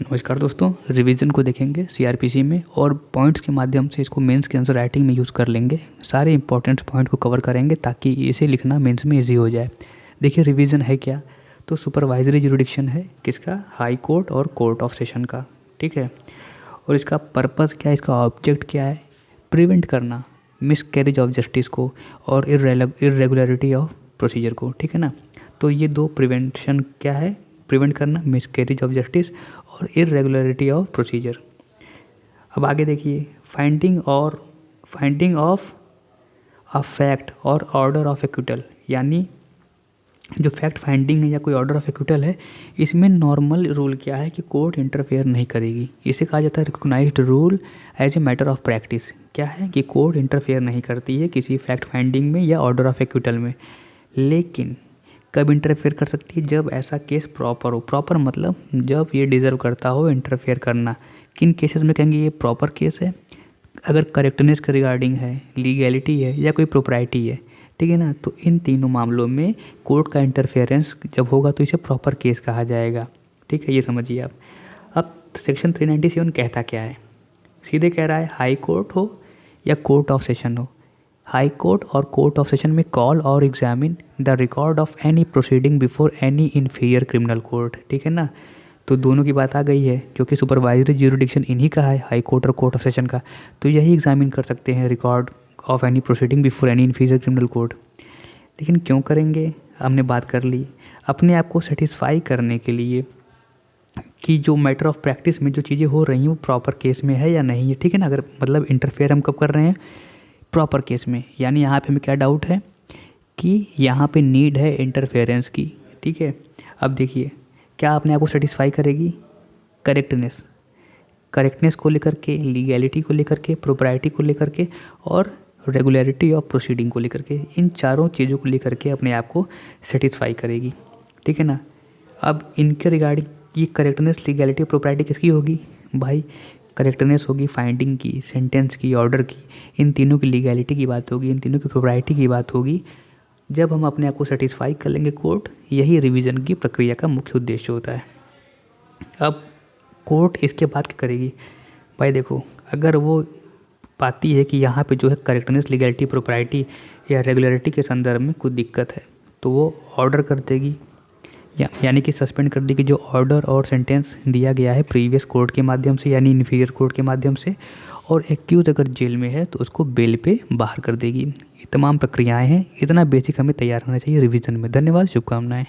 नमस्कार दोस्तों, रिवीजन को देखेंगे सीआरपीसी में और पॉइंट्स के माध्यम से इसको मेंस के आंसर राइटिंग में यूज़ कर लेंगे। सारे इंपॉर्टेंट पॉइंट को कवर करेंगे ताकि इसे लिखना मेंस में इजी हो जाए। देखिए रिवीजन है क्या, तो सुपरवाइजरी जुरिडिक्शन है किसका, हाई कोर्ट और कोर्ट ऑफ सेशन का। ठीक है, और इसका पर्पज़ क्या है, इसका ऑब्जेक्ट क्या है, प्रिवेंट करना मिसकैरेज ऑफ जस्टिस को और इरेगुलरिटी ऑफ प्रोसीजर को। ठीक है ना, तो ये दो प्रिवेंशन क्या है, प्रिवेंट करना मिसकैरेज ऑफ जस्टिस और इरेगुलरिटी ऑफ प्रोसीजर। अब आगे देखिए, फाइंडिंग ऑफ अ फैक्ट और ऑर्डर ऑफ एक्विटल, यानी जो फैक्ट फाइंडिंग है या कोई ऑर्डर ऑफ एक्विटल है, इसमें नॉर्मल रूल क्या है कि कोर्ट इंटरफेयर नहीं करेगी। इसे कहा जाता है recognized rule as a matter of practice. क्या है कि कोर्ट इंटरफेयर नहीं करती है किसी फैक्ट फाइंडिंग में या ऑर्डर ऑफ एक्विटल में। लेकिन कब इंटरफेयर कर सकती है, जब ऐसा केस प्रॉपर हो। प्रॉपर मतलब जब ये डिज़र्व करता हो इंटरफेयर करना। किन केसेस में कहेंगे ये प्रॉपर केस है, अगर करेक्टनेस के रिगार्डिंग है, लीगैलिटी है या कोई प्रोप्राइटी है। ठीक है ना, तो इन तीनों मामलों में कोर्ट का इंटरफेरेंस जब होगा तो इसे प्रॉपर केस कहा जाएगा। ठीक है, ये समझिए आप। अब सेक्शन 397 कहता क्या है, सीधे कह रहा है हाई कोर्ट हो या कोर्ट ऑफ सेशन हो, हाई कोर्ट और कोर्ट ऑफ सेशन में कॉल और examine the record of any proceeding before any inferior criminal court. ठीक है ना, तो दोनों की बात आ गई है क्योंकि सुपरवाइजरी ज्यूरिडिक्शन इन्हीं का है, हाई कोर्ट और कोर्ट ऑफ सेशन का, तो यही एग्जामिन कर सकते हैं record of any proceeding before any inferior criminal court. लेकिन क्यों करेंगे, हमने बात कर ली, अपने आप को सेटिस्फाई करने के लिए कि जो मैटर ऑफ प्रैक्टिस में जो चीज़ें हो रही हैं वो प्रॉपर केस में है या नहीं है। ठीक है ना, अगर मतलब इंटरफेयर हम कब कर रहे हैं, प्रॉपर केस में। यानी यहाँ पे हमें क्या डाउट है कि यहाँ पे नीड है इंटरफेरेंस की। ठीक है, अब देखिए क्या अपने आप को सेटिस्फाई करेगी, करेक्टनेस को लेकर के, लीगैलिटी को लेकर के, प्रोप्राइटी को लेकर के और रेगुलरिटी ऑफ प्रोसीडिंग को लेकर के, इन चारों चीज़ों को लेकर के अपने आप को सेटिस्फाई करेगी। ठीक है ना, अब इनके रिगार्डिंग ये करेक्टनेस, लीगैलिटी, प्रोप्राइटी किसकी होगी भाई, करेक्टनेस होगी फाइंडिंग की, सेंटेंस की, ऑर्डर की, इन तीनों की लीगैलिटी की बात होगी, इन तीनों की प्रोप्राइटी की बात होगी। जब हम अपने आप को सेटिस्फाई कर लेंगे कोर्ट, यही रिवीजन की प्रक्रिया का मुख्य उद्देश्य होता है। अब कोर्ट इसके बाद क्या करेगी भाई, देखो अगर वो पाती है कि यहाँ पे जो है करेक्टनेस, लीगैलिटी, प्रोप्राइटी या रेगुलरिटी के संदर्भ में कुछ दिक्कत है, तो वो ऑर्डर कर देगी यानी कि सस्पेंड कर देगी जो ऑर्डर और सेंटेंस दिया गया है प्रीवियस कोर्ट के माध्यम से यानी इन्फीरियर कोर्ट के माध्यम से, और एक्यूज अगर जेल में है तो उसको बेल पे बाहर कर देगी। ये तमाम प्रक्रियाएं हैं, इतना बेसिक हमें तैयार होना चाहिए रिवीजन में। धन्यवाद, शुभकामनाएं।